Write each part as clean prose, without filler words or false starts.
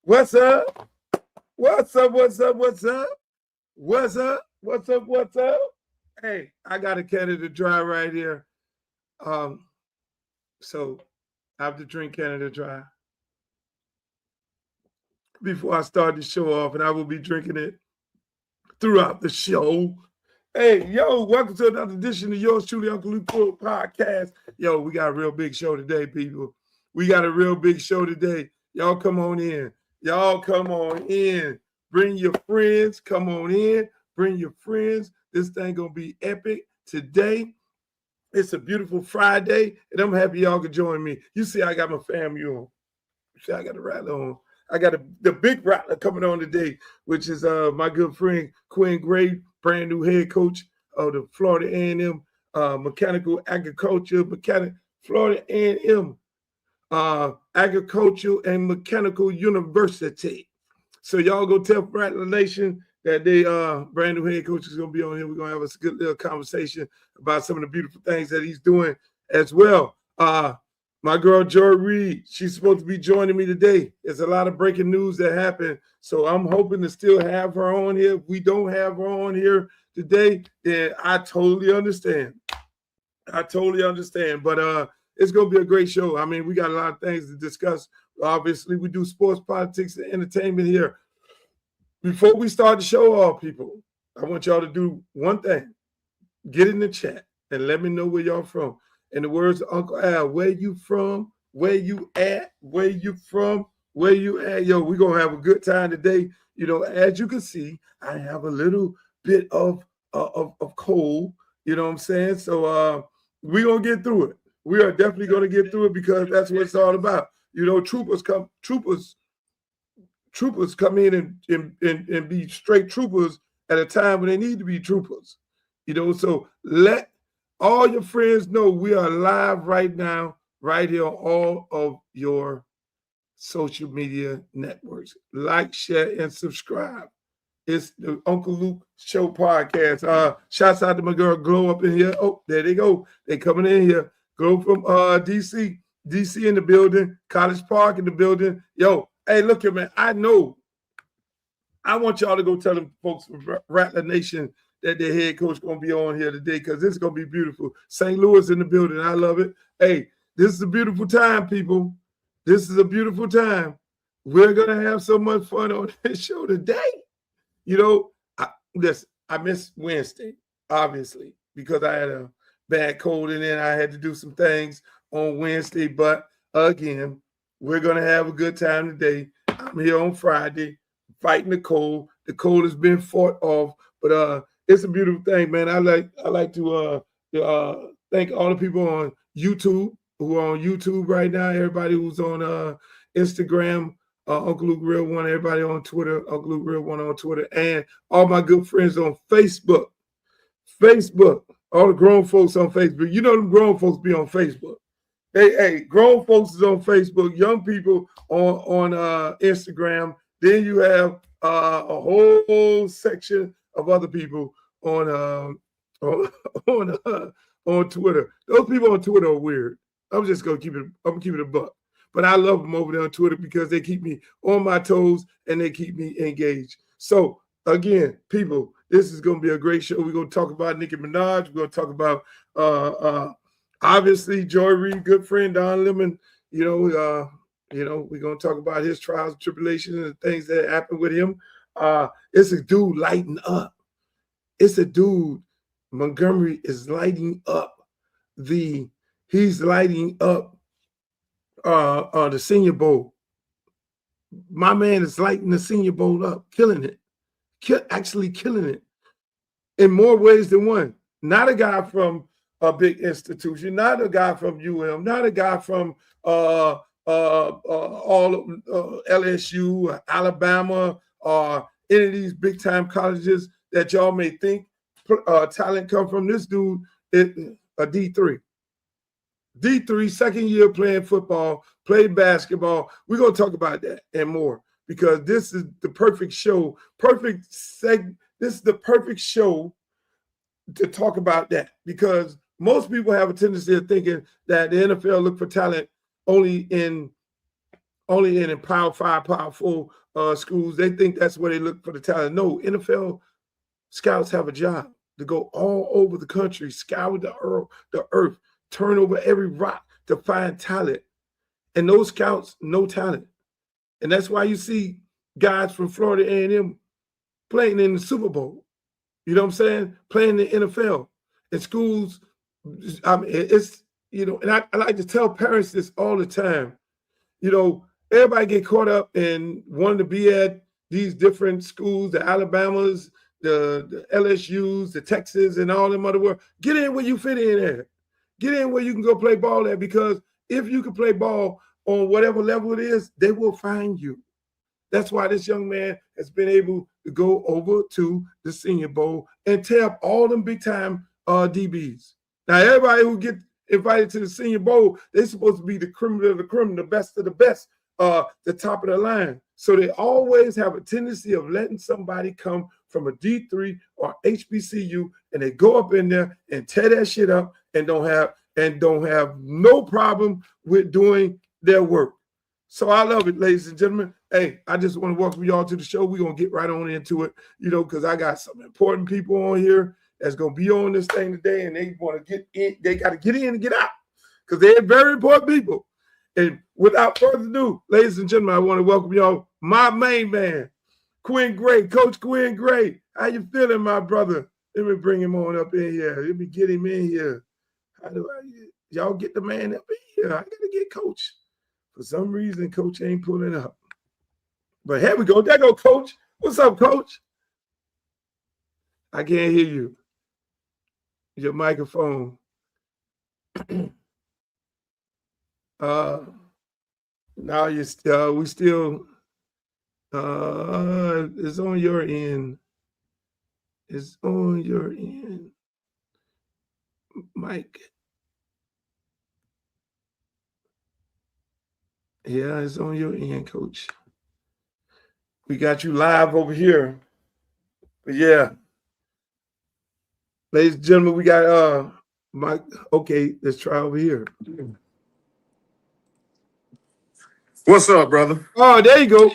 What's up? What's up? What's up? What's up? What's up? What's up? What's up? Hey, I got a Canada Dry right here. So I have to drink Canada Dry before I start the show off, and I will be drinking it throughout the show. Hey, yo, welcome to another edition of yours truly, Uncle Luke podcast. Yo, we got a real big show today, people. We got a real big show today. Y'all come on in. Y'all come on in. Bring your friends. Come on in. Bring your friends. This thing gonna be epic today. It's a beautiful Friday, and I'm happy y'all could join me. You see, I got my family on. You see, I got a rattler on. I got the big rattler coming on today, which is my good friend Quinn, brand new head coach of the Florida A&M Mechanical Agriculture, Florida A&M Agricultural and Mechanical University. So y'all go tell Rattler Nation that they brand new head coach is gonna be on here. We're gonna have a good little conversation about some of the beautiful things that he's doing as well. My girl Joy Reed, she's supposed to be joining me today. There's a lot of breaking news that happened, so I'm hoping to still have her on here. If we don't have her on here today, then I totally understand. But it's gonna be a great show. I mean, we got a lot of things to discuss. Obviously, we do sports, politics, and entertainment here. Before we start the show off, people, I want y'all to do one thing. Get in the chat and let me know where y'all from. In the words of Uncle Al, where you from, where you at, where you from, where you at. Yo, we're going to have a good time today. You know, as you can see, I have a little bit of cold. You know what I'm saying? So we're going to get through it. We are definitely going to get through it because that's what it's all about. You know, troopers come in and be straight troopers at a time when they need to be troopers. You know, so let all your friends know we are live right now, right here on all of your social media networks. Like, share, and subscribe. It's the Uncle Luke Show podcast. Shouts out to my girl Glow up in here. Oh, there they go. They coming in here. Glow from DC. DC in the building. College Park in the building. Yo, hey, look here, man. I know. I want y'all to go tell them folks from Rattler Nation that their head coach going to be on here today because this is going to be beautiful. St. Louis in the building. I love it. Hey, this is a beautiful time, people. This is a beautiful time. We're going to have so much fun on this show today. You know, I missed Wednesday, obviously, because I had a bad cold and then I had to do some things on Wednesday. But again, we're going to have a good time today. I'm here on Friday fighting the cold. The cold has been fought off, but it's a beautiful thing, man. I like to thank all the people on YouTube who are on YouTube right now. Everybody who's on Instagram, Uncle Luke Real One. Everybody on Twitter, Uncle Luke Real One on Twitter, and all my good friends on Facebook. All the grown folks on Facebook. You know them grown folks be on Facebook. Hey, grown folks is on Facebook. Young people on Instagram. Then you have a whole section of other people on Twitter. Those people on Twitter are weird. I'm just gonna keep it a buck. But I love them over there on Twitter because they keep me on my toes and they keep me engaged. So again, people, this is gonna be a great show. We're gonna talk about Nicki Minaj. We're gonna talk about obviously Joy Reed, good friend Don Lemon. You know, we're gonna talk about his trials and tribulations and things that happened with him. It's a dude lighting up. It's a dude. Montgomery is lighting up. He's lighting up the Senior Bowl. My man is lighting the Senior Bowl up, killing it, actually killing it in more ways than one. Not a guy from a big institution, not a guy from UM, not a guy from LSU, Alabama, or any of these big time colleges that y'all may think talent come from. This dude is a D3, second year playing football, played basketball. We're going to talk about that and more because this is the perfect show, This is the perfect show to talk about that because most people have a tendency of thinking that the NFL look for talent only in only in Power 5, Power 4 schools. They think that's where they look for the talent. No, NFL scouts have a job to go all over the country, scour the earth, turn over every rock to find talent. And those scouts know talent. And that's why you see guys from Florida A&M playing in the Super Bowl. You know what I'm saying? Playing in the NFL. And schools, I mean, it's, you know, and I like to tell parents this all the time. You know, everybody get caught up in wanting to be at these different schools, the Alabamas, the LSUs, the Texas, and all them other world. Get in where you fit in at. Get in where you can go play ball at, because if you can play ball on whatever level it is, they will find you. That's why this young man has been able to go over to the Senior Bowl and tear up all them big-time DBs. Now, everybody who get invited to the Senior Bowl, they're supposed to be the cream of the cream, the best of the best, the top of the line. So they always have a tendency of letting somebody come from a D3 or HBCU, and they go up in there and tear that shit up and don't have no problem with doing their work. So I love it, ladies and gentlemen. Hey, I just want to welcome y'all to the show. We're going to get right on into it, you know, because I got some important people on here that's going to be on this thing today, and they want to get in. They got to get in and get out because they're very important people. And without further ado, ladies and gentlemen, I want to welcome y'all, my main man, Quinn Gray, Coach Quinn Gray. How you feeling, my brother? Let me bring him on up in here. Let me get him in here. How do y'all get the man up in here? I got to get Coach. For some reason, Coach ain't pulling up. But here we go. There go Coach. What's up, Coach? I can't hear you. Your microphone. Now we still it's on your end. It's on your end. Mike. Yeah, it's on your end, Coach. We got you live over here. But yeah. Ladies and gentlemen, we got Mike. Okay, let's try over here. What's up, brother? Oh, there you go.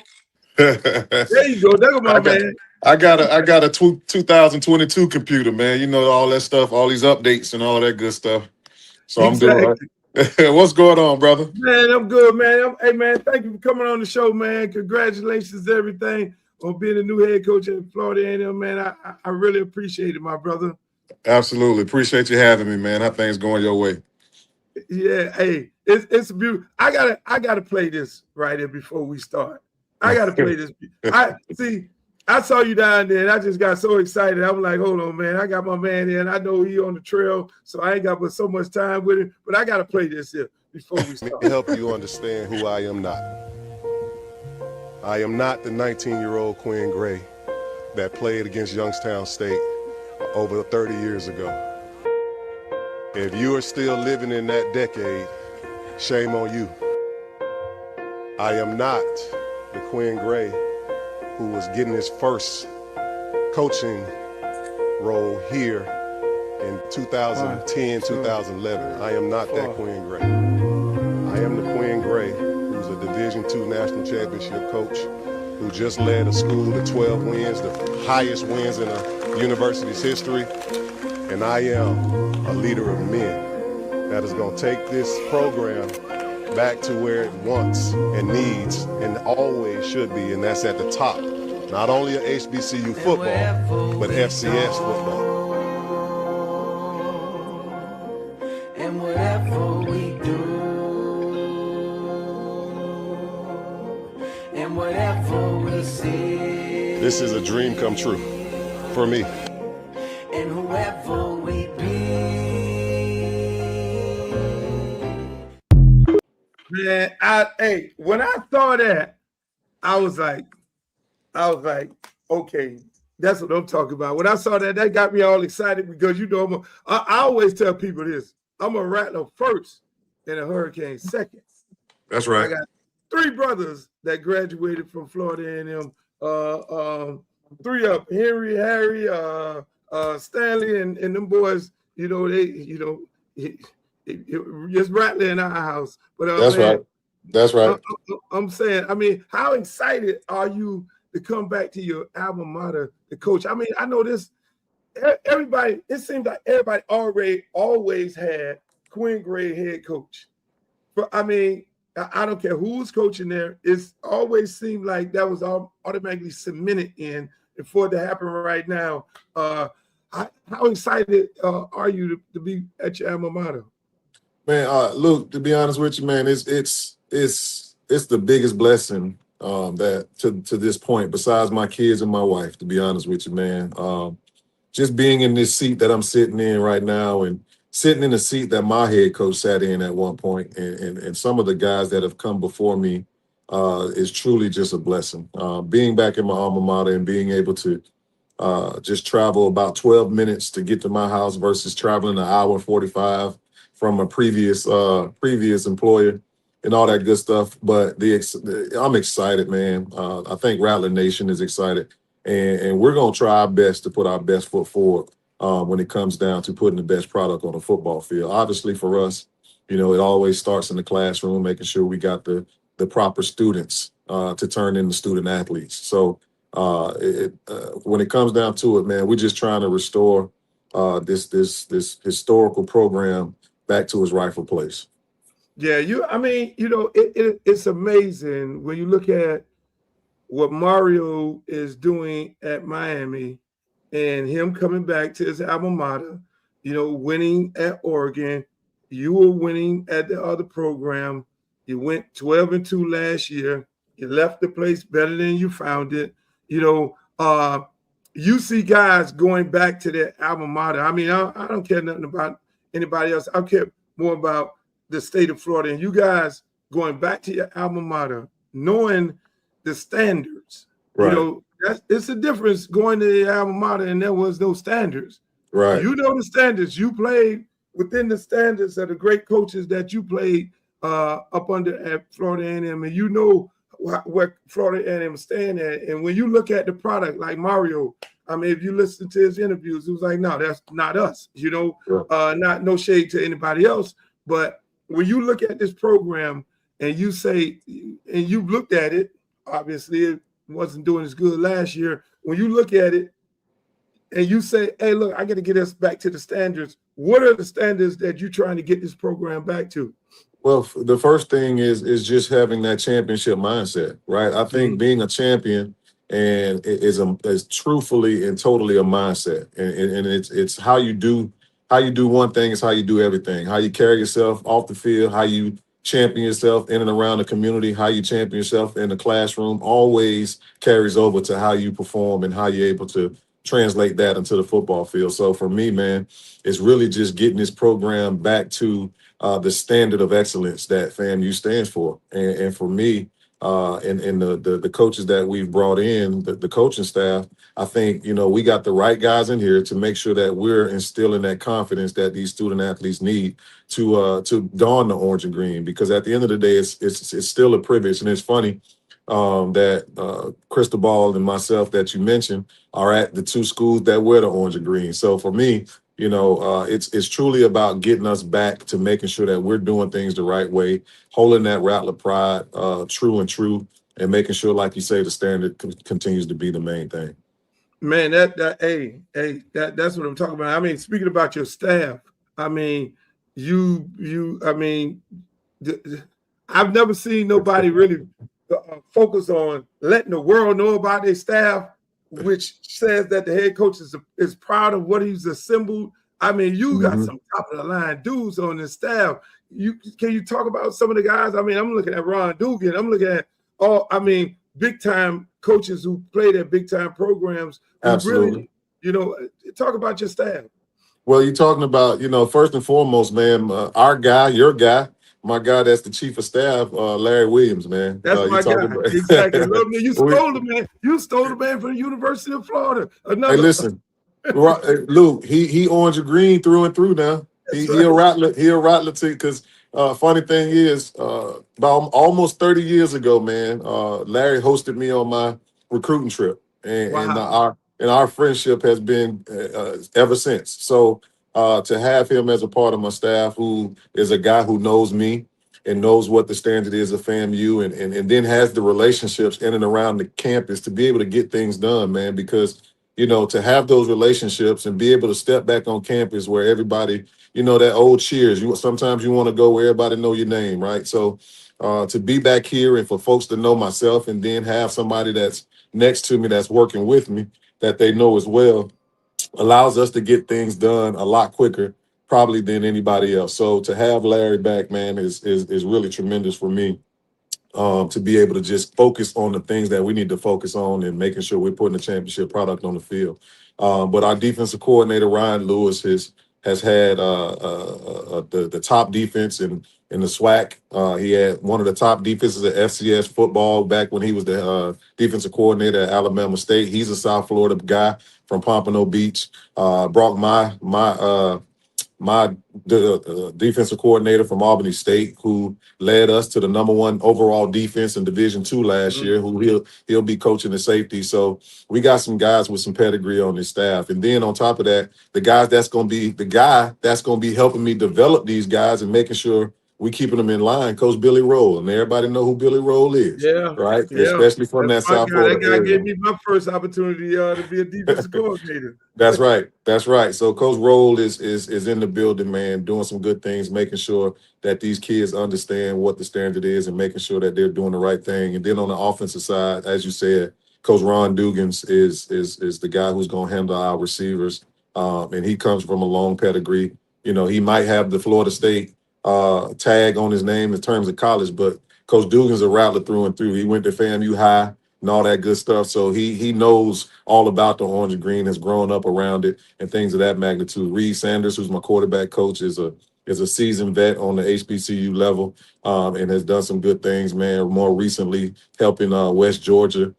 There you go. There go my man. I got a 2022 computer, man. You know, all that stuff, all these updates and all that good stuff. So exactly. I'm doing what's going on, brother? Man, I'm good, man. Hey, man, thank you for coming on the show, man. Congratulations, everything on being a new head coach at Florida A&M, man. I really appreciate it, my brother. Absolutely. Appreciate you having me, man. How things going your way? Yeah, hey, it's beautiful. I gotta play this right here before we start. I gotta play this. I saw you down there and I just got so excited. I'm like, hold on, man. I got my man here and I know he on the trail, so I ain't got but so much time with him. But I gotta play this here before we start. Let me help you understand who I am not. I am not the 19-year-old Quinn Gray that played against Youngstown State over 30 years ago. If you are still living in that decade, shame on you. I am not the Quinn Gray who was getting his first coaching role here in 2010, 2011. I am not that Quinn Gray. I am the Quinn Gray who's a Division II national championship coach who just led a school to 12 wins, the highest wins in a university's history. And I am a leader of men that is going to take this program back to where it wants and needs and always should be, and that's at the top. Not only of HBCU football, but FCS football. And whatever we do, and whatever we see, this is a dream come true for me. and whoever we be. Man, when I saw that, I was like, okay, that's what I'm talking about. When I saw that, that got me all excited because you know I always tell people this: I'm a rattler first and a hurricane second. That's right. I got 3 brothers that graduated from Florida A&M. 3 of them, Henry, Harry, Stanley, and them boys. You know it's rattling in our house. But that's right. That's right. I'm saying, I mean, how excited are you to come back to your alma mater, the coach? I mean, I know this. Everybody, it seems like everybody always had Quinn Gray head coach. But I mean, I don't care who's coaching there. It's always seemed like that was automatically cemented in. And for it to happen right now, how excited are you to be at your alma mater? Man, Luke, to be honest with you, man, it's the biggest blessing that to this point, besides my kids and my wife, to be honest with you, man. Just being in this seat that I'm sitting in right now and sitting in the seat that my head coach sat in at one point, and some of the guys that have come before me is truly just a blessing. Being back in my alma mater and being able to just travel about 12 minutes to get to my house versus traveling an hour and 45 from a previous employer and all that good stuff. But I'm excited, man. I think Rattler Nation is excited, and we're gonna try our best to put our best foot forward when it comes down to putting the best product on the football field. Obviously, for us, it always starts in the classroom, making sure we got the proper students to turn into student athletes. So when it comes down to it, man, we're just trying to restore this historical program back to its rightful place. Yeah, I mean, it's amazing when you look at what Mario is doing at Miami and him coming back to his alma mater, winning at Oregon. You were winning at the other program. You went 12-2 last year. You left the place better than you found it. You see guys going back to their alma mater. I mean, I don't care nothing about anybody else. I care more about the state of Florida. And you guys going back to your alma mater, knowing the standards. Right. It's a difference going to the alma mater and there was no standards. Right. The standards. You played within the standards of the great coaches that you played up under at Florida A&M, and you know what Florida A&M stand at. And when you look at the product, like Mario, I mean, if you listen to his interviews, it was like, no, that's not us. No shade to anybody else, but when you look at this program and you say, and you've looked at it, obviously it wasn't doing as good last year. When you look at it and you say, hey, look, I got to get us back to the standards. What are the standards that you're trying to get this program back to? Well, the first thing is just having that championship mindset, right? I think being a champion and is truthfully and totally a mindset, and it's how you do one thing is how you do everything. How you carry yourself off the field, how you champion yourself in and around the community, how you champion yourself in the classroom, always carries over to how you perform and how you're able to translate that into the football field. So for me, man, it's really just getting this program back to the standard of excellence that FAMU stands for. And for me, and the coaches that we've brought in, the coaching staff, I think, we got the right guys in here to make sure that we're instilling that confidence that these student athletes need to don the orange and green. Because at the end of the day, it's still a privilege. And it's funny that Cristobal and myself that you mentioned are at the two schools that wear the orange and green. So for me, it's truly about getting us back to making sure that we're doing things the right way, holding that Rattler pride true, and making sure, like you say, the standard continues to be the main thing. Man, that's what I'm talking about. I mean, speaking about your staff, I mean, I've never seen nobody really focus on letting the world know about their staff, which says that the head coach is proud of what he's assembled. I mean, you got some top of the line dudes on the staff. Can you talk about some of the guys? I mean, I'm looking at Ron Dugan. I'm looking at big time coaches who played at big time programs. Absolutely. Really, talk about your staff. Well, you're talking about, first and foremost, man, our guy, your guy, my guy, that's the chief of staff, Larry Williams, man. That's my guy. Exactly. You stole the man. You stole the man from the University of Florida. Hey, listen, Luke, he orange and green through and through now. He a rattler too. Because funny thing is, about almost 30 years ago, man, Larry hosted me on my recruiting trip, and our friendship has been ever since. So to have him as a part of my staff, who is a guy who knows me, and knows what the standard is of FAMU, and then has the relationships in and around the campus to be able to get things done, man. Because to have those relationships and be able to step back on campus where everybody, that old cheers. Sometimes you want to go where everybody know your name, right? So to be back here and for folks to know myself, and then have somebody that's next to me that's working with me that they know as well, allows us to get things done a lot quicker probably than anybody else. So to have Larry back, man, is really tremendous for me. To be able to just focus on the things that we need to focus on and making sure we're putting a championship product on the field. But our defensive coordinator, Ryan Lewis, has had the top defense in the SWAC. He had one of the top defenses at FCS football back when he was the defensive coordinator at Alabama State. He's a South Florida guy from Pompano Beach. Brought my defensive coordinator from Albany State, who led us to the #1 overall defense in Division II last year, who he'll be coaching the safety. So we got some guys with some pedigree on this staff. And then on top of that, the guy that's going to be helping me develop these guys and making sure we keeping them in line, Coach Billy Roll. And everybody know who Billy Roll is, Yeah, right? yeah. Especially from That's that my South guy. Florida That guy area. gave me my first opportunity to be a defensive coordinator. That's right. That's right. So Coach Roll is in the building, man, doing some good things, making sure that these kids understand what the standard is and making sure that they're doing the right thing. And then on the offensive side, as you said, Coach Ron Dugans is the guy who's going to handle our receivers. And he comes from a long pedigree. He might have the Florida State tag on his name in terms of college, but Coach Dugan's a rattler through and through. He went to FAMU High and all that good stuff. So he knows all about the orange and green, has grown up around it and things of that magnitude. Reed Sanders, who's my quarterback coach, is a seasoned vet on the HBCU level, and has done some good things, man. More recently, helping West Georgia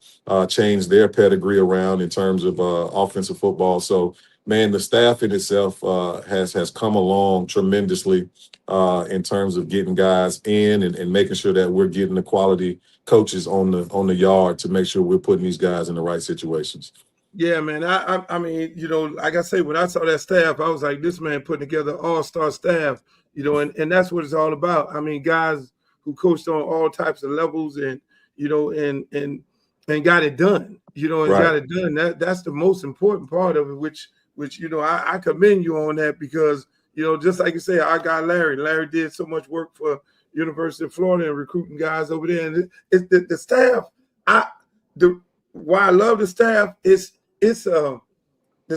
change their pedigree around in terms of offensive football. So, man, the staff in itself has come along tremendously in terms of getting guys in and making sure that we're getting the quality coaches on the yard to make sure we're putting these guys in the right situations. Yeah, man. I mean, like I say, when I saw that staff, I was like, this man putting together all-star staff, and that's what it's all about. I mean, guys who coached on all types of levels and got it done, and Right. got it done. That's the most important part of it, which I commend you on that, because, just like you say, our guy Larry did so much work for University of Florida and recruiting guys over there. And it's the staff. Why I love the staff is the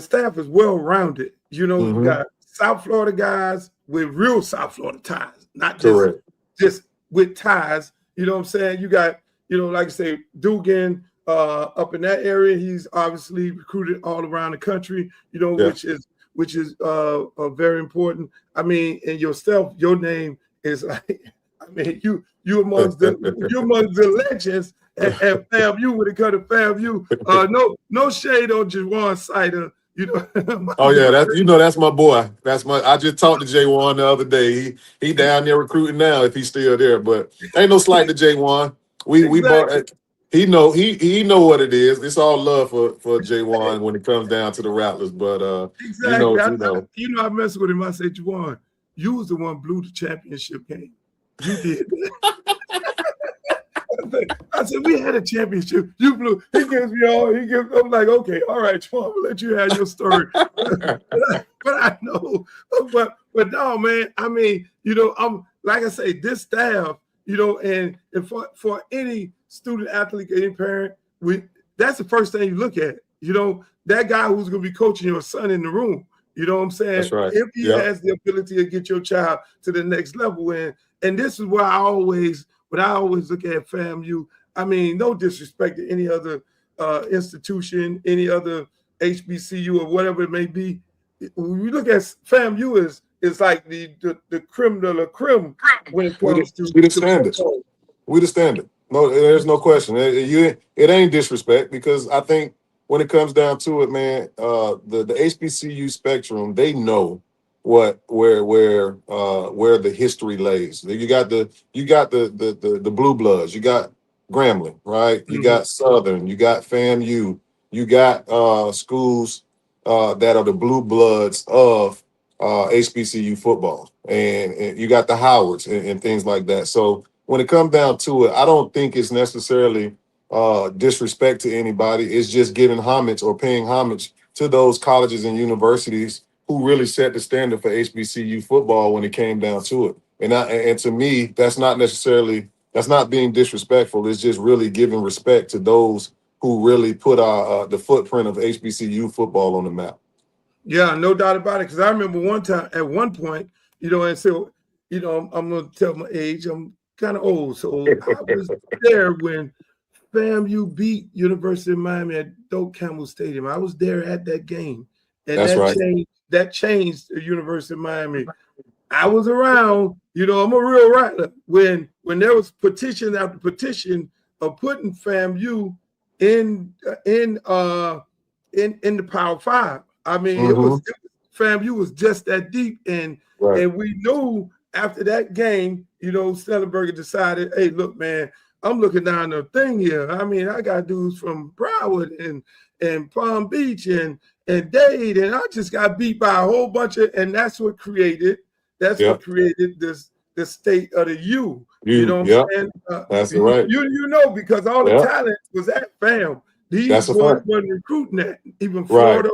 staff is well-rounded. You got South Florida guys with real South Florida ties, not just with ties. You know what I'm saying? You got, like I say, Dugan up in that area. He's obviously recruited all around the country, which is very important. I mean, and yourself, your name is like, I mean, you amongst the legends at FAMU when it comes to FAMU. No shade on Jawan Sider. Oh yeah, that's my boy. I just talked to J1 the other day. He down there recruiting now if he's still there. But ain't no slight to J1. We bought. He know what it is. It's all love for J1 when it comes down to the Rattlers. But exactly, I mess with him. I say, Jawan, you was the one who blew the championship game. You did. I said, we had a championship. You blew. He gives me all. I'm like, okay, all right, Jawan, I'm gonna let you have your story. but I know. But no, man. I mean, I'm like I say, this staff, and for any student athlete, any parent, that's the first thing you look at. That guy who's gonna be coaching your son in the room. You know what I'm saying? That's right. If he has the ability to get your child to the next level, and this is where I always look at FAMU. I mean, no disrespect to any other institution, any other HBCU or whatever it may be. When you look at FAMU, is like the creme de la creme when it comes to the standards. We the standard. No, there's no question. It ain't disrespect, because I think when it comes down to it, man, the HBCU spectrum, they know where the history lays. You got the blue bloods, you got Grambling, right? You got Southern, you got FAMU, you got schools that are the blue bloods of HBCU football, and you got the Howards and things like that. So when it comes down to it, I don't think it's necessarily disrespect to anybody. It's just giving homage or paying homage to those colleges and universities who really set the standard for HBCU football when it came down to it. And to me, that's not being disrespectful. It's just really giving respect to those who really put the footprint of HBCU football on the map. Yeah, no doubt about it. Because I remember at one point, and so, I'm going to tell my age. I'm kind of old. So I was there when FAMU beat University of Miami at Doak Campbell Stadium. I was there at that game. And That's right. That changed the University of Miami. I was around, I'm a real rattler. When there was petition after petition of putting FAMU in the Power Five. I mean, FAMU was just that deep, and we knew after that game, Stellenberger decided, hey, look, man, I'm looking down the thing here. I mean, I got dudes from Broward and Palm Beach and Dade, and I just got beat by a whole bunch of, and that's what created this the state of the U. You know what I'm saying? That's right. Because all the talent was at FAM. These boys weren't recruiting that. Even Florida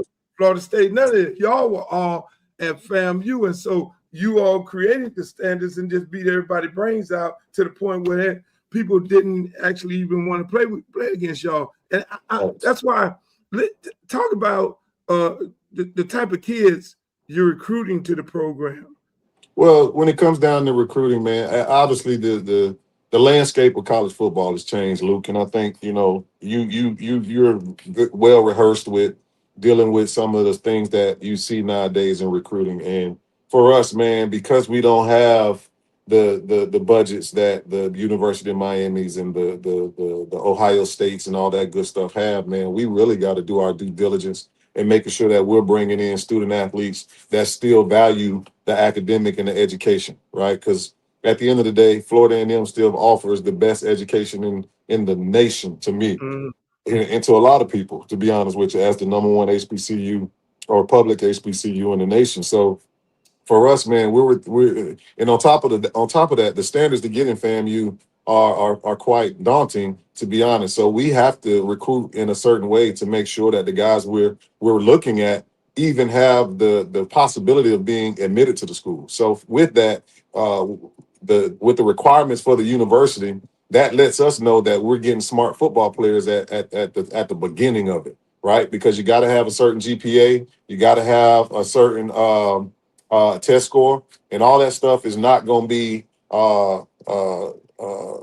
State, none of it. Y'all were all at FAMU, and so you all created the standards and just beat everybody's brains out to the point where people didn't actually even want to play against y'all. And that's why talk about the type of kids you're recruiting to the program. Well, when it comes down to recruiting, man, obviously the landscape of college football has changed, Luke, and I think you're well rehearsed with dealing with some of the things that you see nowadays in recruiting. And for us, man, because we don't have the budgets that the University of Miami's and the Ohio States and all that good stuff have, man, we really got to do our due diligence and making sure that we're bringing in student athletes that still value the academic and the education, right? Because at the end of the day, Florida A&M still offers the best education in the nation to me, and to a lot of people, to be honest with you, as the number one HBCU or public HBCU in the nation. So for us, man, we're and on top of that, the standards to get in FAMU are quite daunting, to be honest. So we have to recruit in a certain way to make sure that the guys we're looking at even have the possibility of being admitted to the school. So with that, with the requirements for the university, that lets us know that we're getting smart football players at the beginning of it, right? Because you got to have a certain GPA, you got to have a certain test score, and all that stuff is not going to be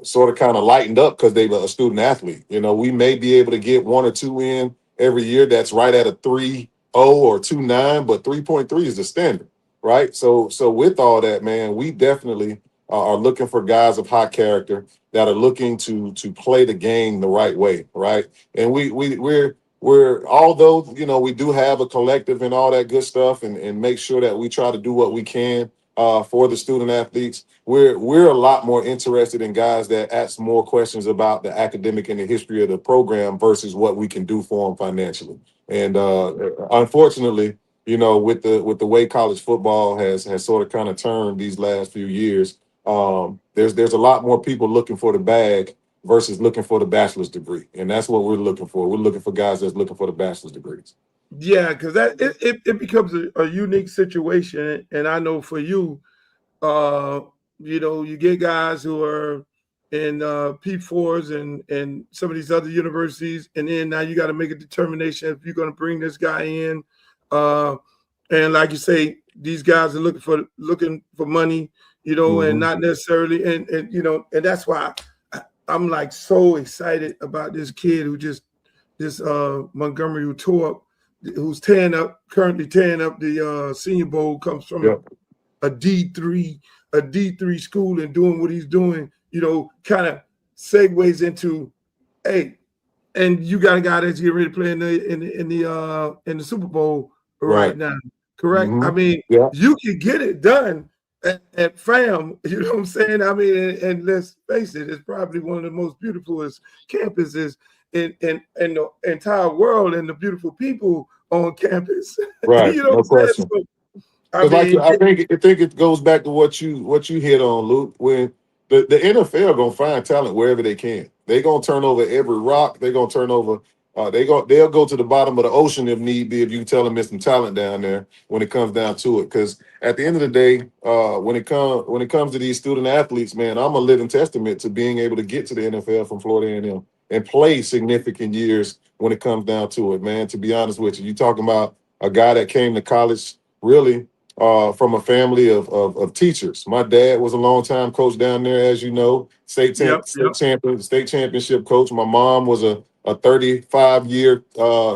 sort of kind of lightened up because they're a student athlete. We may be able to get one or two in every year that's right at a 3.0 or 2.9, but 3.3 is the standard, right? So with all that, man, we definitely are looking for guys of high character that are looking to play the game the right way, right? And we're although we do have a collective and all that good stuff, and make sure that we try to do what we can for the student athletes. We're a lot more interested in guys that ask more questions about the academic and the history of the program versus what we can do for them financially. And unfortunately, with the way college football has sort of kind of turned these last few years, there's a lot more people looking for the bag versus looking for the bachelor's degree. And that's what we're looking for. We're looking for guys that's looking for the bachelor's degrees. Yeah, because it becomes a unique situation. And I know for you, you get guys who are in P4s and some of these other universities, and then now you got to make a determination if you're going to bring this guy in. And like you say, these guys are looking for money, and not necessarily, and that's why I'm like so excited about this kid this Montgomery who's currently tearing up the Senior Bowl, comes from a D3 school and doing what he's doing, kind of segues into, hey, and you got a guy that's getting ready to play in the Super Bowl right now, correct? I mean, you can get it done at FAM, you know what I'm saying? I mean, and let's face it, it's probably one of the most beautifulest campuses in the entire world, and the beautiful people on campus. Right, You know no what I'm saying? question. I Because like mean, I think it goes back to what you hit on, Luke. When the NFL gonna find talent wherever they can. They gonna turn over every rock. They gonna turn over. They'll go to the bottom of the ocean if need be. If you tell them there's some talent down there when it comes down to it. Because at the end of the day, when it comes to these student athletes, man, I'm a living testament to being able to get to the NFL from Florida A&M and play significant years when it comes down to it, man. To be honest with you, you talking about a guy that came to college really from a family of teachers. My dad was a longtime coach down there, as you know, yep, yep. state championship coach. My mom was a 35-year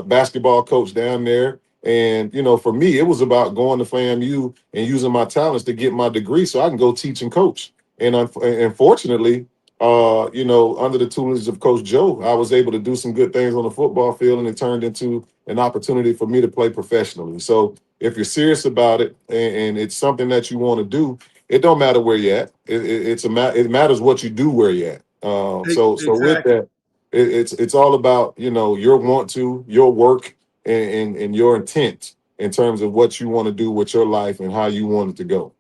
basketball coach down there. And, for me, it was about going to FAMU and using my talents to get my degree so I can go teach and coach. And fortunately, under the tutelage of Coach Joe, I was able to do some good things on the football field, and it turned into an opportunity for me to play professionally. So if you're serious about it and it's something that you want to do, it don't matter where you're at. It matters what you do where you're at. So with Exactly. that, it's all about your want to, your work, and your intent in terms of what you want to do with your life and how you want it to go.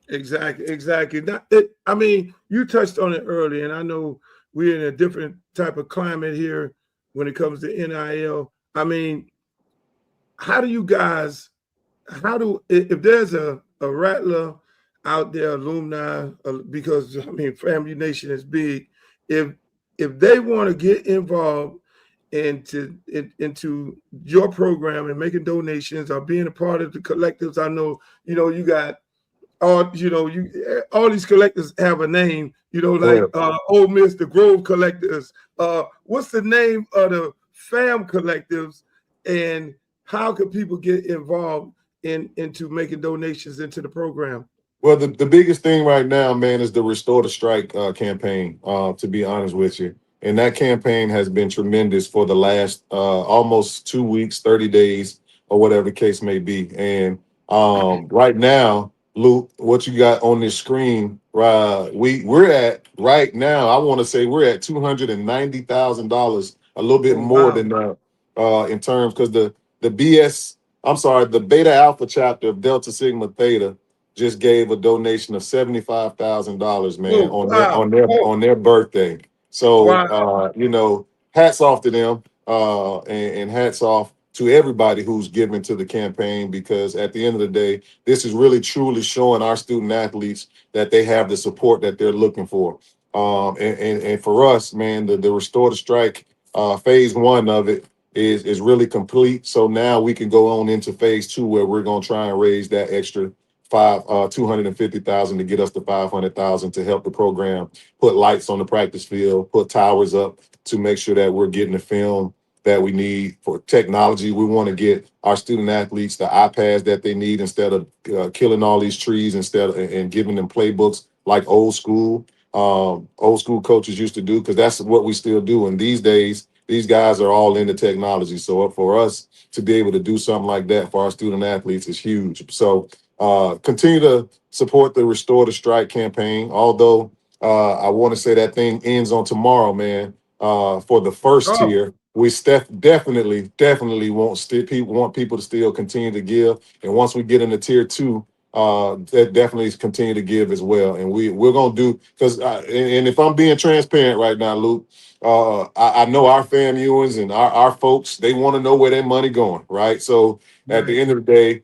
Exactly, exactly. I mean, you touched on it earlier, and I know we're in a different type of climate here when it comes to NIL. I mean, how do you guys, if there's a Rattler out there, alumni, because I mean, Family Nation is big. If if they want to get involved into your program and making donations or being a part of the collectives, I know you got all these collectors have a name, like Yeah. Ole Miss, the Grove collectors. What's the name of the fam collectives, and how can people get involved into making donations into the program? Well, the biggest thing right now, man, is the Restore the Strike campaign, to be honest with you. And that campaign has been tremendous for the last almost 2 weeks, 30 days, or whatever the case may be. And right now, Luke, what you got on this screen, we're at right now, I want to say we're at $290,000, a little bit Oh more wow! than that in terms, because the Beta Alpha chapter of Delta Sigma Theta just gave a donation of $75,000, man, Oh on their wow! on their Oh on their birthday. So wow! hats off to them, and hats off to everybody who's given to the campaign, because at the end of the day, this is really truly showing our student athletes that they have the support that they're looking for. And for us, man, the Restore the Strike phase one of it is really complete. So now we can go on into phase two, where we're gonna try and raise that extra 250,000 to get us to 500,000 to help the program put lights on the practice field, put towers up to make sure that we're getting the film that we need for technology. We want to get our student athletes the iPads that they need, instead of killing all these trees, and giving them playbooks like old school coaches used to do, because that's what we still do. And these days, these guys are all into technology. So for us to be able to do something like that for our student athletes is huge. So continue to support the Restore the Strike campaign. Although I want to say that thing ends on tomorrow, man. For the first Oh tier, we definitely want people to still continue to give. And once we get into tier two, that definitely continue to give as well. And we're gonna do, because and if I'm being transparent right now, Luke, I know our FAMUans and our folks, they want to know where their money going, right? So at right. the end of the day,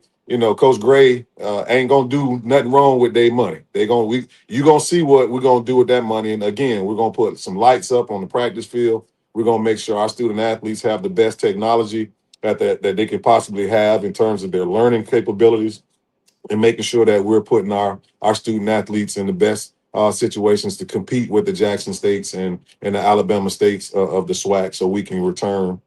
Coach Gray ain't gonna do nothing wrong with their money. You gonna see what we're gonna do with that money. And again, we're gonna put some lights up on the practice field. We're gonna make sure our student athletes have the best technology that they can possibly have in terms of their learning capabilities, and making sure that we're putting our student athletes in the best situations to compete with the Jackson States and the Alabama States of the SWAC, so we can return.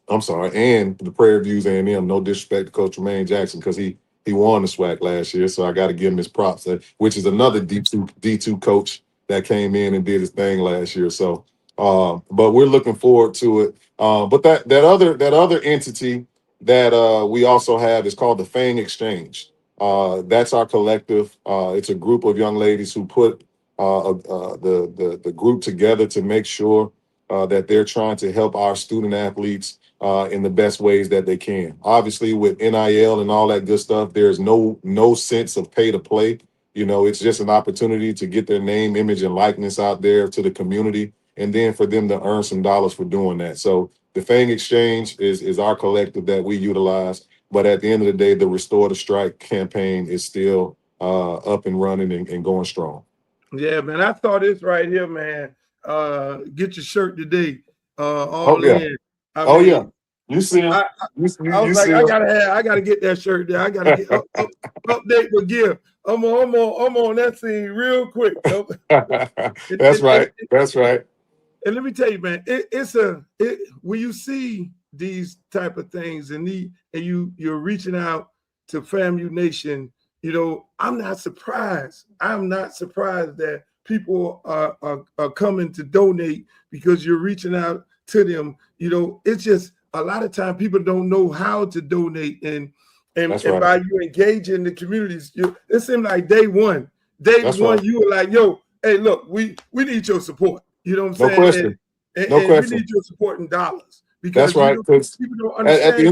I'm sorry, and the Prairie Views A&M. No disrespect to Coach Tremaine Jackson, because he won the SWAC last year, so I got to give him his props. Which is another D2 coach that came in and did his thing last year. So, but we're looking forward to it. But that other entity that we also have is called the Fang Exchange. That's our collective. It's a group of young ladies who put the group together to make sure that they're trying to help our student athletes in the best ways that they can. Obviously, with NIL and all that good stuff, there's no sense of pay to play. You know, it's just an opportunity to get their name, image, and likeness out there to the community, and then for them to earn some dollars for doing that. So the Fang Exchange is our collective that we utilize. But at the end of the day, the Restore the Strike campaign is still up and running and going strong. Yeah, man. I saw this right here, man. Get your shirt today. Oh All yeah. in. Oh yeah. You see him. I You was like, see him. I gotta get that shirt there. I gotta get update with gear. I'm on that scene real quick. That's right. That's right. And let me tell you, man, when you see these type of things and you're reaching out to FAMU Nation, you know, I'm not surprised. I'm not surprised that people are coming to donate because you're reaching out to them. You know, it's just a lot of time people don't know how to donate, and Right. by you engaging the communities, it seemed like day one, Right. you were like, yo, hey, look, we need your support. You know what I'm No saying? question. And No question. we need your support in dollars because That's right. Because people don't understand. at the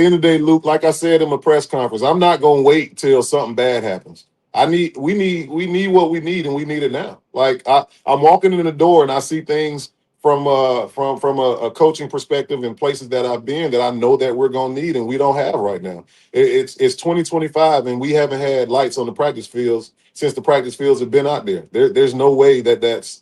end of the day, Luke, like I said in my press conference, I'm not gonna wait till something bad happens. We need what we need, and we need it now. Like I'm walking in the door and I see things from a coaching perspective in places that I've been that I know that we're gonna need and we don't have right now. It's 2025 and we haven't had lights on the practice fields since the practice fields have been out there. There's no way that's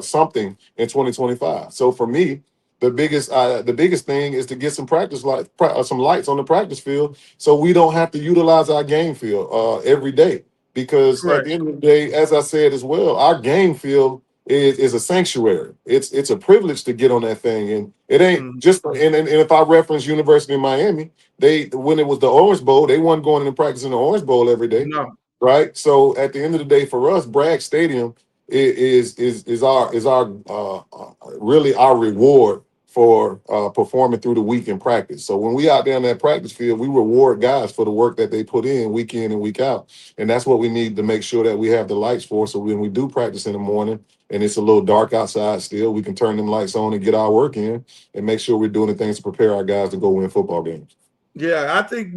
something in 2025. So for me, the biggest thing is to get some some lights on the practice field, so we don't have to utilize our game field every day. Because Correct. at the end of the day, as I said as well, our game field is a sanctuary. It's a privilege to get on that thing, and it ain't just. And if I reference University of Miami, when it was the Orange Bowl, they wasn't going into practice in the Orange Bowl every day. No. Right. So at the end of the day, for us, Bragg Stadium is our really our reward for performing through the week in practice. So when we out there on that practice field, we reward guys for the work that they put in and week out. And that's what we need to make sure that we have the lights for. So when we do practice in the morning and it's a little dark outside still, we can turn them lights on and get our work in and make sure we're doing the things to prepare our guys to go win football games. Yeah, I think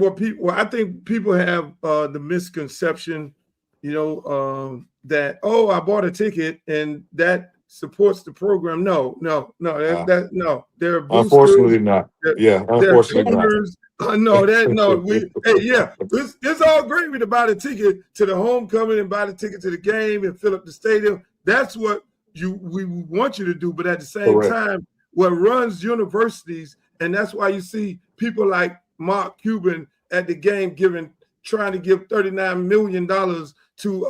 people have the misconception, you know, that, oh, I bought a ticket and that supports the program. No. No. They're boosters. Unfortunately not. Unfortunately not. It's all great to buy the ticket to the homecoming and buy the ticket to the game and fill up the stadium. That's what we want you to do. But at the same time, what runs universities, and that's why you see people like Mark Cuban at the game trying to give $39 million to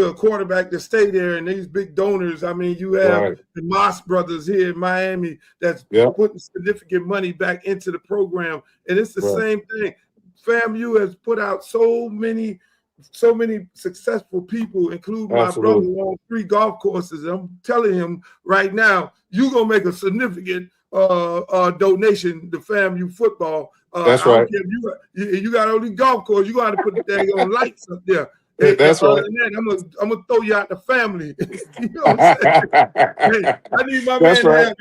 a quarterback to stay there, and these big donors. I mean, you have the Moss brothers here in Miami that's putting significant money back into the program, and it's the same thing. FAMU has put out so many successful people, including my brother, on 3 golf courses. I'm telling him right now, you're gonna make a significant donation to FAMU football. That's right. You got all these golf courses. You got to put the dang on lights up there. That's right. That, I'm gonna throw you out the family. You know what I'm saying? Hey, I need my man to have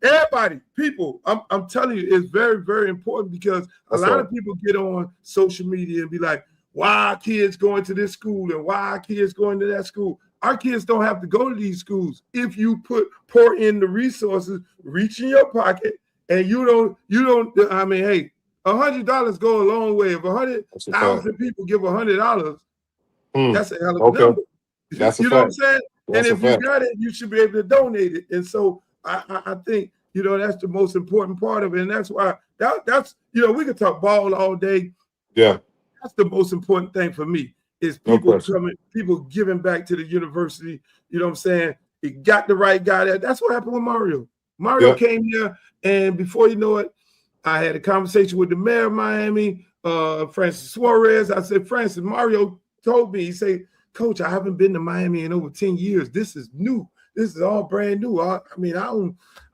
everybody. People, I'm telling you, it's very, very important because a lot of people get on social media and be like, why are kids going to this school and why are kids going to that school? Our kids don't have to go to these schools if you pour in the resources, reach in your pocket, and you don't. I mean, hey, $100 go a long way. If 100,000 people give $100, that's a hell of a number. That's you know what I'm saying? That's and if you got it, you should be able to donate it. And so I think, you know, that's the most important part of it. And that's why that's you know, we could talk ball all day. Yeah. That's the most important thing for me is people people giving back to the university. You know what I'm saying? He got the right guy there. That's what happened with Mario. Mario came here, and before you know it, I had a conversation with the mayor of Miami, Francis Suarez. I said, Francis, Mario told me, he said, Coach, I haven't been to Miami in over 10 years. This is new. This is all brand new. I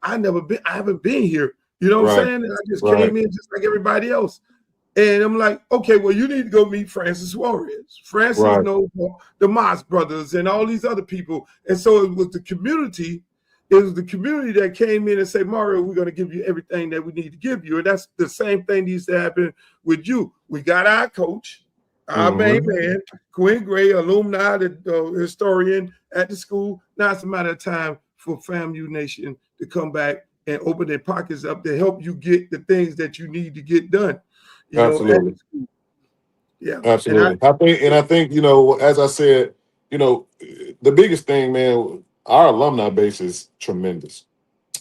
haven't been here. You know what I'm saying? And I just came in just like everybody else. And I'm like, okay, well, you need to go meet Francis Suarez. Francis knows the Moss brothers and all these other people. And so it was the community It was the community that came in and said, Mario, we're going to give you everything that we need to give you. And that's the same thing needs to happen with you. We got our coach, our main man, Quinn Gray, alumni, the historian at the school. Now it's a matter of time for FAMU Nation to come back and open their pockets up to help you get the things that you need to get done. You Absolutely. know, yeah. Absolutely. I think, as I said, the biggest thing, man, our alumni base is tremendous.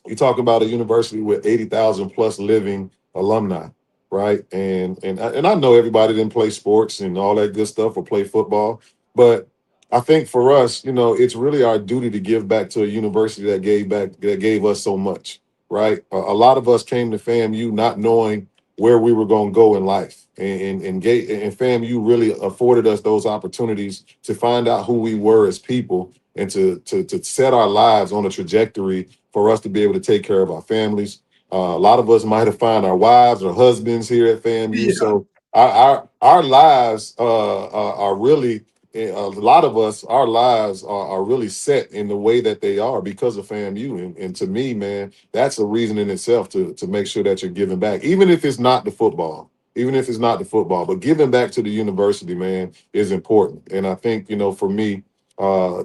You talk about a university with 80,000 plus living alumni, right? And I know everybody didn't play sports and all that good stuff or play football, but I think for us, it's really our duty to give back to a university that gave us so much, right? A lot of us came to FAMU not knowing where we were going to go in life, and FAMU really afforded us those opportunities to find out who we were as people and to set our lives on a trajectory for us to be able to take care of our families. A lot of us might have found our wives or husbands here at FAMU. Yeah. So our lives are really, a lot of us, our lives are really set in the way that they are because of FAMU. And to me, man, that's a reason in itself to make sure that you're giving back, even if it's not the football. But giving back to the university, man, is important. And I think, for me,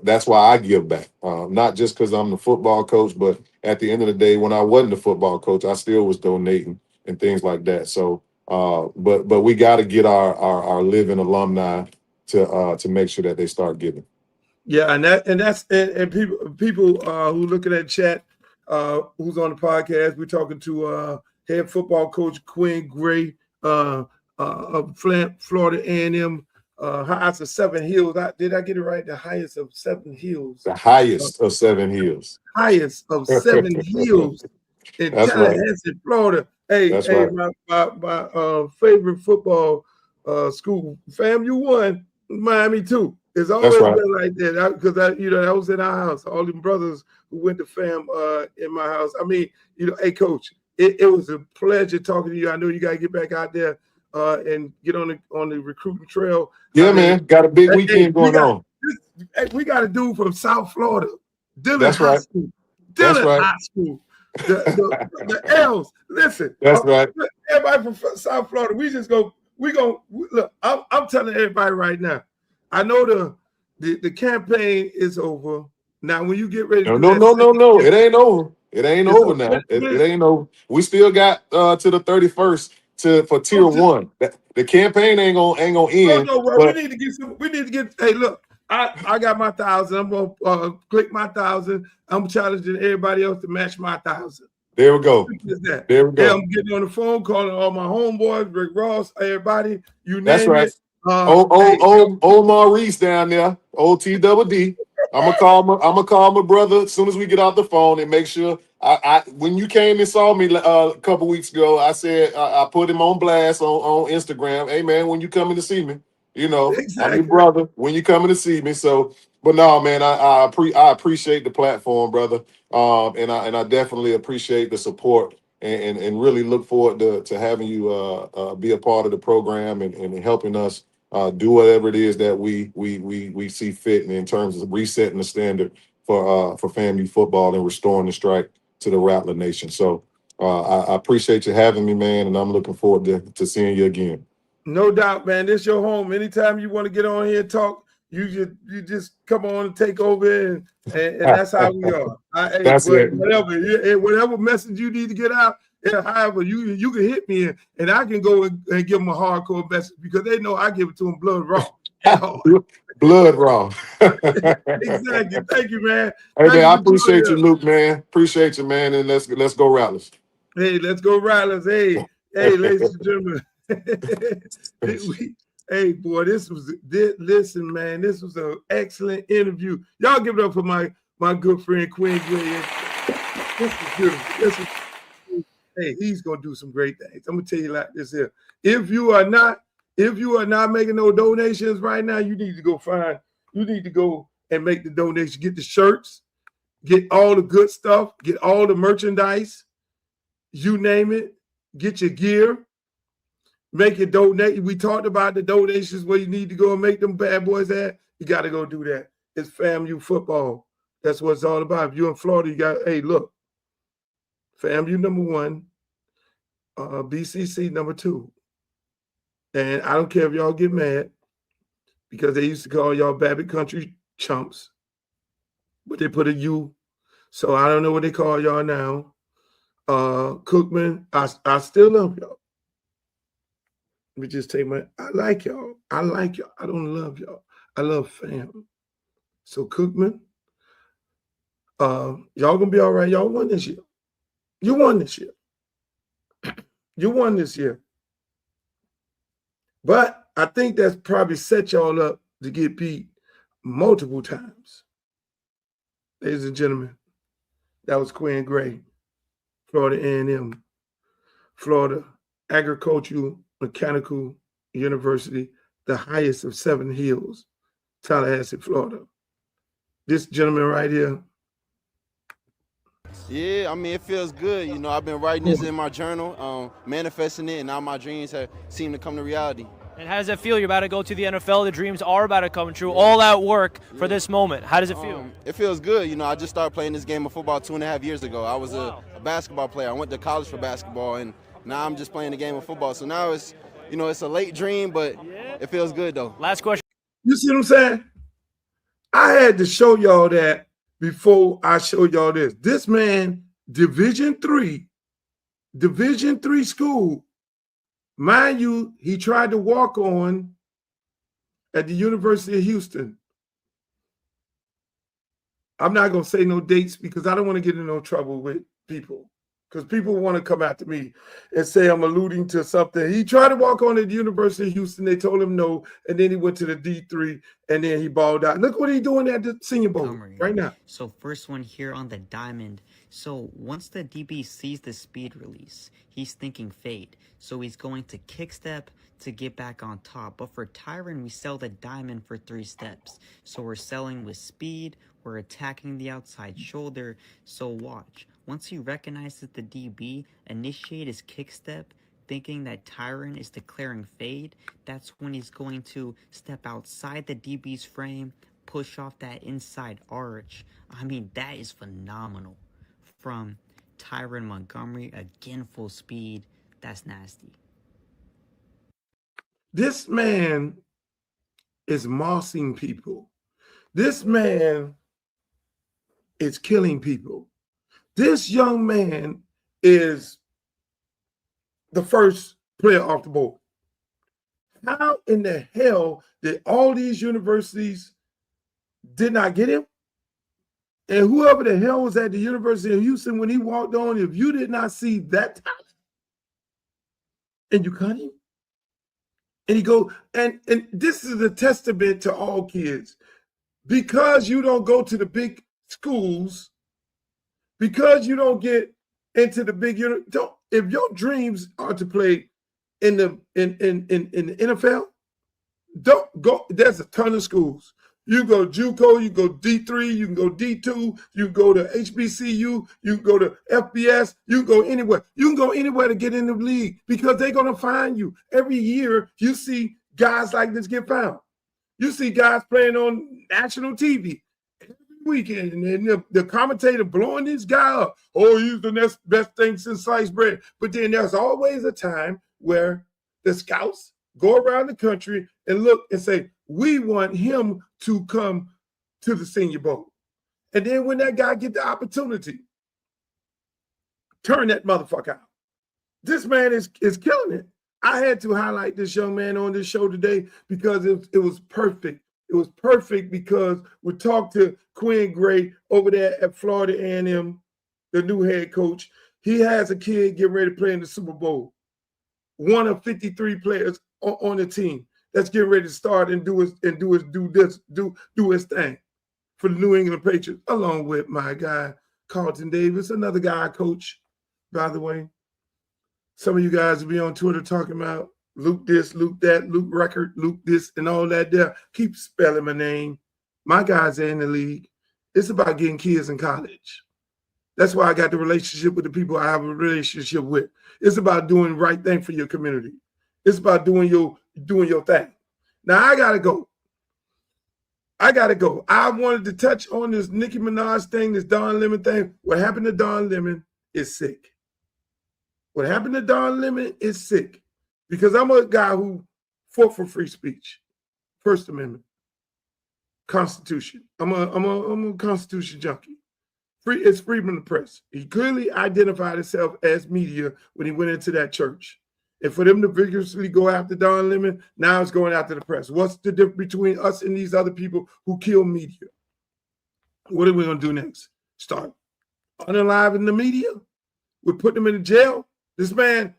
that's why I give back. Not just because I'm the football coach, but at the end of the day, when I wasn't the football coach, I still was donating and things like that. So, but we got to get our living alumni to make sure that they start giving. Yeah, and people who looking at chat, who's on the podcast, we're talking to head football coach Quinn Gray of Florida A&M. Highest of 7 hills. Did I get it right? The highest of 7 hills. The highest of 7 hills. Highest of 7 hills in Tallahassee, Florida. Hey, right. my favorite football school, FAMU 1, Miami 2. It's always been like that because that was in our house. All them brothers who went to FAM in my house. I mean, hey, Coach, it was a pleasure talking to you. I know you got to get back out there and get on the recruiting trail. Yeah, man. Got a big weekend going on. We got a dude from South Florida, Dillon That's High right. School. High School. The L's. Listen. That's right. Everybody from South Florida, look, I'm telling everybody right now, I know the campaign is over. Now, when you get ready to No. It ain't over. It ain't over now. It ain't over. We still got to the 31st for tier 1. The campaign ain't gonna end. No, we need to get some. We need to get. Hey, look, I got my 1,000. I'm gonna click my 1,000. I'm challenging everybody else to match my 1,000. There we go. There we go. Yeah, I'm getting on the phone, calling all my homeboys, Rick Ross, everybody. You name That's right. it. Old Maurice down there, OTDD. I'm gonna call my brother as soon as we get off the phone and make sure. When you came and saw me a couple weeks ago, I said I put him on blast on Instagram. Hey man, when you coming to see me, exactly. I'm your brother. When you coming to see me, so. But no, man, I appreciate the platform, brother. And I definitely appreciate the support and really look forward to having you be a part of the program and helping us do whatever it is that we see fit in terms of resetting the standard for FAMU football and restoring the strike to the Rattler Nation. So I appreciate you having me, man, and I'm looking forward to seeing you again. No doubt, man. This your home. Anytime you want to get on here and talk, you just come on and take over, and that's how we are. That's it. Whatever message you need to get out, however you can hit me and I can go and give them a hardcore message because they know I give it to them blood raw. Blood raw. Exactly. Thank you, man. Hey, man, I appreciate you, Luke, man. Appreciate you, man. And let's go Rattlers. Hey, let's go Rattlers. Hey, ladies and gentlemen. Hey, boy, listen, man, this was an excellent interview. Y'all give it up for my good friend Quinn Gray. This is beautiful. Hey, he's gonna do some great things. I'm gonna tell you like this here. If you are not making no donations right now, you need to go and make the donation. Get the shirts, get all the good stuff, get all the merchandise, you name it, get your gear, make it donate. We talked about the donations where you need to go and make them bad boys at. You got to go do that. It's FAMU football. That's what it's all about. If you're in Florida, you got, hey, look, FAMU number 1, BCC number 2. And I don't care if y'all get mad because they used to call y'all Babbitt Country chumps, but they put a U. So I don't know what they call y'all now. Cookman, I still love y'all. Let me just take I like y'all. I like y'all. I don't love y'all. I love fam. So Cookman, y'all gonna be all right. Y'all won this year. You won this year. You won this year. But I think that's probably set y'all up to get beat multiple times. Ladies and gentlemen, that was Quinn Gray, Florida A&M, Florida Agricultural Mechanical University, the highest of 7 hills, Tallahassee, Florida. This gentleman right here. Yeah, I mean, it feels good. You know, I've been writing this in my journal, manifesting it, and now my dreams have seemed to come to reality. And how does it feel? You're about to go to the NFL. The dreams are about to come true. All that work for this moment. How does it feel? It feels good. You know, I just started playing this game of football 2.5 years ago. I was a basketball player. I went to college for basketball, and now I'm just playing the game of football. So now it's, you know, it's a late dream, but it feels good, though. Last question. You see what I'm saying? I had to show y'all that before I show y'all this. This man, Division III school. Mind you, he tried to walk on at the University of Houston. I'm not going to say no dates because I don't want to get in no trouble with people, because people want to come after me and say I'm alluding to something. He tried to walk on at the University of Houston. They told him no, and then he went to the D3, and then he balled out. Look what he's doing at the Senior Bowl right now. So first one here on the diamond. So once the DB sees the speed release, he's thinking fade. So he's going to kick step to get back on top. But for Tyron, we sell the diamond for 3 steps. So we're selling with speed. We're attacking the outside shoulder. So watch. Once he recognizes the DB, initiate his kick step, thinking that Tyron is declaring fade. That's when he's going to step outside the DB's frame, push off that inside arch. I mean, that is phenomenal. From Tyron Montgomery, again, full speed. That's nasty. This man is mossing people. This man is killing people. This young man is the first player off the board. How in the hell did all these universities did not get him? And whoever the hell was at the University of Houston when he walked on, if you did not see that talent, and you cut him, and he go, and this is a testament to all kids. Because you don't go to the big schools, because you don't get into the big, if your dreams are to play in the NFL, don't go. There's a ton of schools. You go JUCO, you go D3, you can go D2, you can go to HBCU, you can go to FBS, you can go anywhere. You can go anywhere to get in the league because they're going to find you. Every year, you see guys like this get found. You see guys playing on national TV every weekend, and the commentator blowing this guy up. Oh, he's the next best thing since sliced bread. But then there's always a time where the scouts go around the country and look and say, we want him to come to the Senior Bowl. And then when that guy get the opportunity, turn that motherfucker out. This man is killing it. I had to highlight this young man on this show today because it was perfect. It was perfect because we talked to Quinn Gray over there at Florida A&M, the new head coach. He has a kid getting ready to play in the Super Bowl. One of 53 players on the team that's getting ready to start and do his thing for the New England Patriots, along with my guy Carlton Davis, another guy I coach, by the way. Some of you guys will be on Twitter talking about Luke this, Luke that, Luke record, Luke this, and all that there. Keep spelling my name. My guys are in the league. It's about getting kids in college. That's why I got the relationship with the people I have a relationship with. It's about doing the right thing for your community. It's about doing your thing. Now I gotta go. I gotta go. I wanted to touch on this Nicki Minaj thing, this Don Lemon thing. What happened to Don Lemon is sick. What happened to Don Lemon is sick. Because I'm a guy who fought for free speech, First Amendment, Constitution. I'm a Constitution junkie. It's freedom of the press. He clearly identified himself as media when he went into that church. And for them to vigorously go after Don Lemon, now it's going after the press. What's the difference between us and these other people who kill media? What are we going to do next? Start unaliving the media? We're putting them in jail? This man,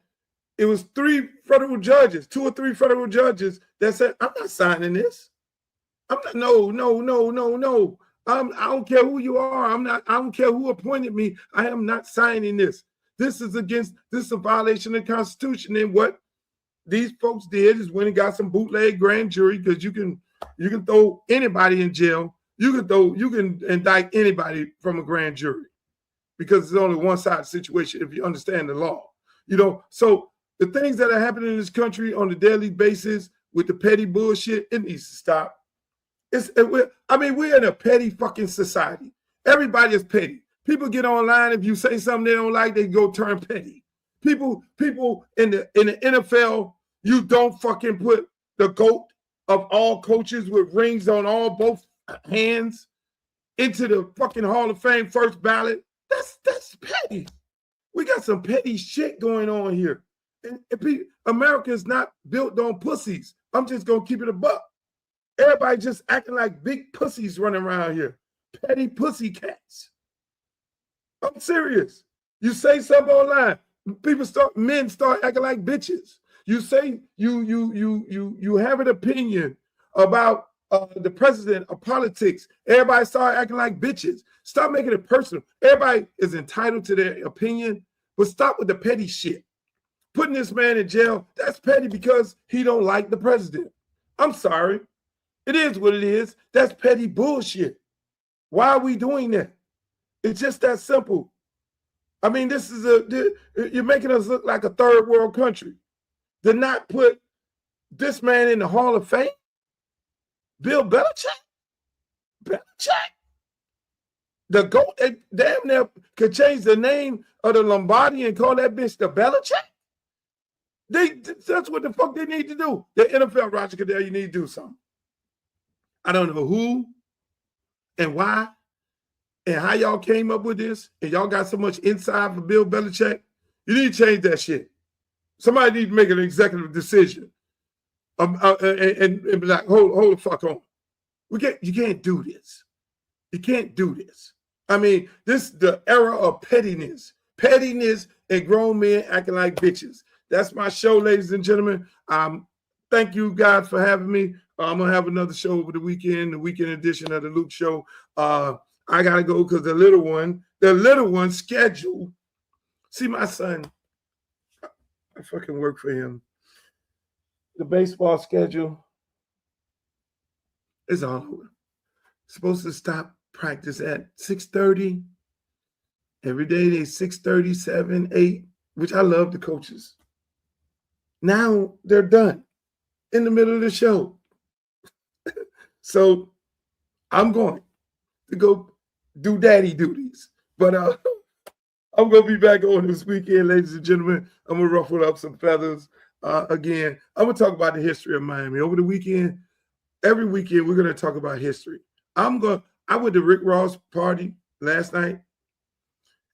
it was 2 or 3 federal judges that said, I'm not signing this. I'm not, no. I don't care who you are. I don't care who appointed me. I am not signing this. This is a violation of the Constitution. And what these folks did is went and got some bootleg grand jury, because you can throw anybody in jail. You can indict anybody from a grand jury, because it's only one side situation if you understand the law. So the things that are happening in this country on a daily basis with the petty bullshit, it needs to stop. We're in a petty fucking society. Everybody is petty. People get online. If you say something they don't like, they go turn petty. People in the NFL, you don't fucking put the GOAT of all coaches with rings on both hands into the fucking Hall of Fame first ballot. That's petty. We got some petty shit going on here. And America is not built on pussies. I'm just gonna keep it a buck. Everybody just acting like big pussies running around here. Petty pussy cats. I'm serious. You say something online, men start acting like bitches. You say you have an opinion about the president of politics. Everybody start acting like bitches. Stop making it personal. Everybody is entitled to their opinion, but stop with the petty shit. Putting this man in jail, that's petty because he don't like the president. I'm sorry. It is what it is. That's petty bullshit. Why are we doing that? It's just that simple. You're making us look like a third world country. To not put this man in the Hall of Fame? Bill Belichick? The GOAT, they damn near could change the name of the Lombardi and call that bitch the Belichick? That's what the fuck they need to do. The NFL, Roger Goodell, you need to do something. I don't know who and why and how y'all came up with this, and y'all got so much inside for Bill Belichick. You need to change that shit. Somebody need to make an executive decision and be like, hold the fuck on. You can't do this. You can't do this. This is the era of pettiness. Pettiness and grown men acting like bitches. That's my show, ladies and gentlemen. Thank you guys for having me. I'm going to have another show over the weekend edition of the Luke Show. I got to go because the little one scheduled. See, my son, I fucking work for him. The baseball schedule is all over. Supposed to stop practice at 6:30. Every day they 6:30, 7, 8, which I love the coaches. Now they're done in the middle of the show. So I'm going to go do daddy duties. But I'm going to be back on this weekend, ladies and gentlemen. I'm going to ruffle up some feathers. Again, I'm going to talk about the history of Miami. Over the weekend, every weekend, we're going to talk about history. I went to Rick Ross' party last night,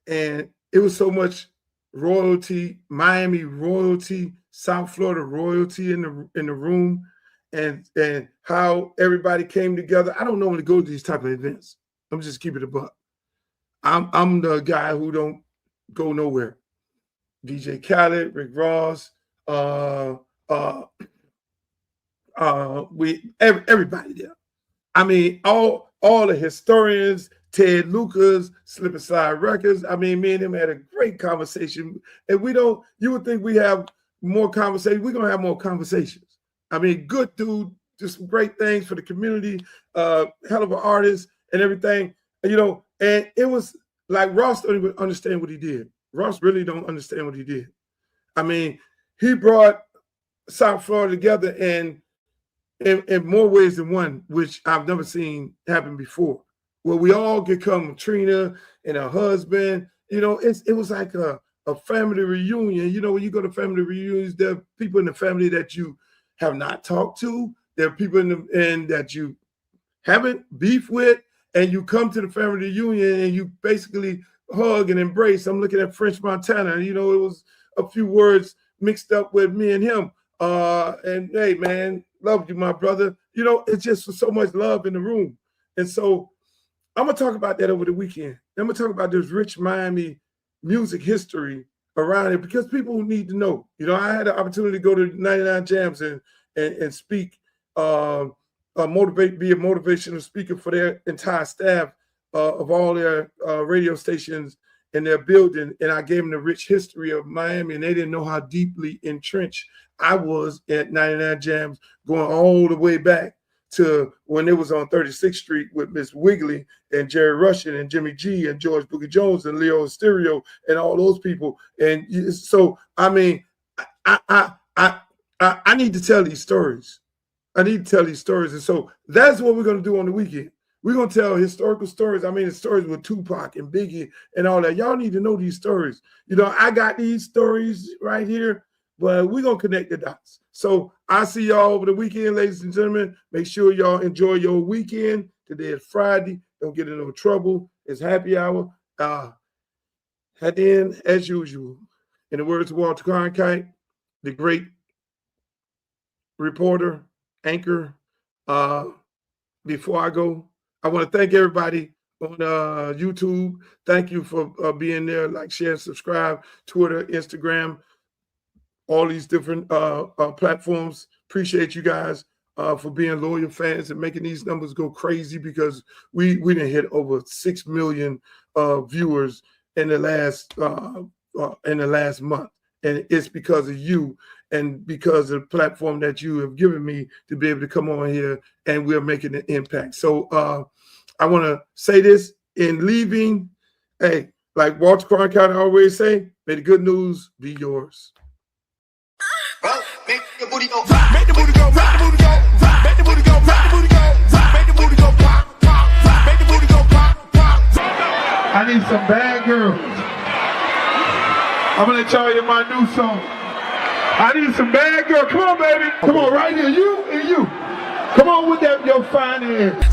and it was so much royalty, Miami royalty, South Florida royalty in the room, and how everybody came together. I don't normally go to these type of events. I'm just keeping it a buck. I'm the guy who don't go nowhere. DJ Khaled, Rick Ross, everybody there. All the historians, Ted Lucas, Slip and Slide Records. Me and him had a great conversation. And you would think we have more conversations. We're gonna have more conversations. Good dude, just some great things for the community, hell of an artist and everything. And it was like Ross don't even understand what he did. Ross really don't understand what he did. He brought South Florida together, and in more ways than one, which I've never seen happen before, where we all get come Trina and her husband. You know, it was like a family reunion. You know, when you go to family reunions, there are people in the family that you have not talked to. There are people and that you haven't beef with, and you come to the family reunion and you basically hug and embrace. I'm looking at French Montana. You know, it was a few words mixed up with me and him. And hey, man, love you, my brother. You know, it's just so much love in the room. And so I'm going to talk about that over the weekend. I'm going to talk about this rich Miami music history around it, because people need to know. You know, I had an opportunity to go to 99 Jams and speak, be a motivational speaker for their entire staff of all their radio stations in their building. And I gave them the rich history of Miami, and they didn't know how deeply entrenched I was at 99 Jams, going all the way back to when it was on 36th Street with Miss Wiggly and Jerry Russian and Jimmy G and George Boogie Jones and Leo Stereo and all those people. And so, I mean, I need to tell these stories. I need to tell these stories. And so that's what we're going to do on the weekend. We're going to tell historical stories. I mean, the stories with Tupac and Biggie and all that. Y'all need to know these stories. You know, I got these stories right here, but we're going to connect the dots. So I'll see y'all over the weekend, ladies and gentlemen. Make sure y'all enjoy your weekend. Today is Friday. Don't get in no trouble. It's happy hour. At the end, as usual, in the words of Walter Cronkite, the great reporter, anchor, before I go, I want to thank everybody on YouTube. Thank you for being there. Like, share, subscribe, Twitter, Instagram, all these different platforms. Appreciate you guys for being loyal fans and making these numbers go crazy, because we didn't hit over 6 million viewers in the last month, and it's because of you and because of the platform that you have given me to be able to come on here, and we're making an impact. So I want to say this in leaving. Hey, like Walter Cronkite always say, may the good news be yours. Make the booty go, make the booty go, make the booty go, make the booty go, make the booty go, make the booty go, pop, pop, make the booty go, pop, pop. I need some bad girls. I'm gonna let y'all hear my new song. I need some bad girls. Come on, baby. Come on, right here. You and you. Come on with that, your fine ass.